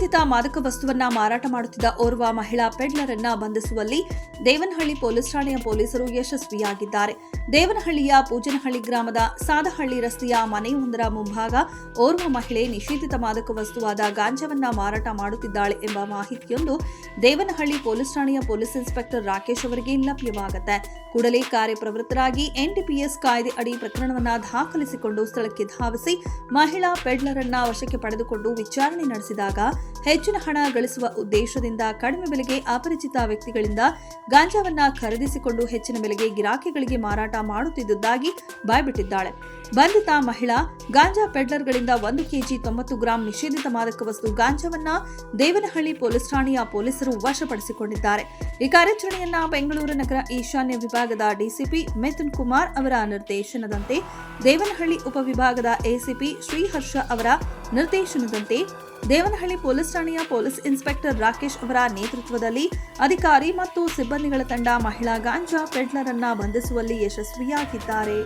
ನಿಷೇಧಿತ ಮಾದಕ ವಸ್ತುವನ್ನ ಮಾರಾಟ ಮಾಡುತ್ತಿದ್ದ ಓರ್ವ ಮಹಿಳಾ ಪೆಡ್ಲರ್ ಅನ್ನ ಬಂಧಿಸುವಲ್ಲಿ ದೇವನಹಳ್ಳಿ ಪೊಲೀಸ್ ಠಾಣೆಯ ಪೊಲೀಸರು ಯಶಸ್ವಿಯಾಗಿದ್ದಾರೆ. ದೇವನಹಳ್ಳಿಯ ಪೂಜನಹಳ್ಳಿ ಗ್ರಾಮದ ಸಾದಹಳ್ಳಿ ರಸ್ತೆಯ ಮನೆಯೊಂದರ ಮುಂಭಾಗ ಓರ್ವ ಮಹಿಳೆ ನಿಷೇಧಿತ ಮಾದಕ ವಸ್ತುವಾದ ಗಾಂಜಾವನ್ನ ಮಾರಾಟ ಮಾಡುತ್ತಿದ್ದಾಳೆ ಎಂಬ ಮಾಹಿತಿಯೊಂದು ದೇವನಹಳ್ಳಿ ಪೊಲೀಸ್ ಠಾಣೆಯ ಪೊಲೀಸ್ ಇನ್ಸ್ಪೆಕ್ಟರ್ ರಾಕೇಶ್ ಅವರಿಗೆ ಲಭ್ಯವಾಗುತ್ತೆ. ಕೂಡಲೇ ಕಾರ್ಯಪ್ರವೃತ್ತರಾಗಿ ಎನ್ಡಿಪಿಎಸ್ ಕಾಯ್ದೆ ಅಡಿ ಪ್ರಕರಣವನ್ನ ದಾಖಲಿಸಿಕೊಂಡು ಸ್ಥಳಕ್ಕೆ ಧಾವಿಸಿ ಮಹಿಳಾ ಪೆಡ್ಲರ್ ಅನ್ನ ವಶಕ್ಕೆ ಪಡೆದುಕೊಂಡು ವಿಚಾರಣೆ ನಡೆಸಿದಾಗ ಹೆಚ್ಚಿನ ಹಣ ಗಳಿಸುವ ಉದ್ದೇಶದಿಂದ ಕಡಿಮೆ ಬೆಲೆಗೆ ಅಪರಿಚಿತ ವ್ಯಕ್ತಿಗಳಿಂದ ಗಾಂಜಾವನ್ನ ಖರೀದಿಸಿಕೊಂಡು ಹೆಚ್ಚಿನ ಬೆಲೆಗೆ ಗಿರಾಕಿಗಳಿಗೆ ಮಾರಾಟ ಮಾಡುತ್ತಿದ್ದುದಾಗಿ ಬಾಯ್ಬಿಟ್ಟಿದ್ದಾಳೆ. ಬಂಧಿತ ಮಹಿಳಾ ಗಾಂಜಾ ಪೆಡ್ಲರ್ಗಳಿಂದ 1 ಕೆಜಿ 90 ಗ್ರಾಂ ನಿಷೇಧಿತ ಮಾದಕ ವಸ್ತು ಗಾಂಜಾವನ್ನ ದೇವನಹಳ್ಳಿ ಪೊಲೀಸ್ ಠಾಣೆಯ ಪೊಲೀಸರು ವಶಪಡಿಸಿಕೊಂಡಿದ್ದಾರೆ. ಈ ಕಾರ್ಯಾಚರಣೆಯನ್ನ ಬೆಂಗಳೂರು ನಗರ ಈಶಾನ್ಯ ವಿಭಾಗದ ಡಿಸಿಪಿ ಮಿಥುನ್ ಕುಮಾರ್ ಅವರ ನಿರ್ದೇಶನದಂತೆ, ದೇವನಹಳ್ಳಿ ಉಪವಿಭಾಗದ ಎಸಿಪಿ ಶ್ರೀಹರ್ಷ ಅವರ ನಿರ್ದೇಶನದಂತೆ, ದೇವನಹಳ್ಳಿ ಪೊಲೀಸ್ ಠಾಣೆಯ ಪೊಲೀಸ್ ಇನ್ಸ್ಪೆಕ್ಟರ್ ರಾಕೇಶ್ ಅವರ ನೇತೃತ್ವದಲ್ಲಿ ಅಧಿಕಾರಿ ಮತ್ತು ಸಿಬ್ಬಂದಿಗಳ ತಂಡ ಮಹಿಳಾ ಗಾಂಜಾ ಪೆಡ್ಲರ್ ಅನ್ನ ಬಂಧಿಸುವಲ್ಲಿ ಯಶಸ್ವಿಯಾಗಿದ್ದಾರೆ.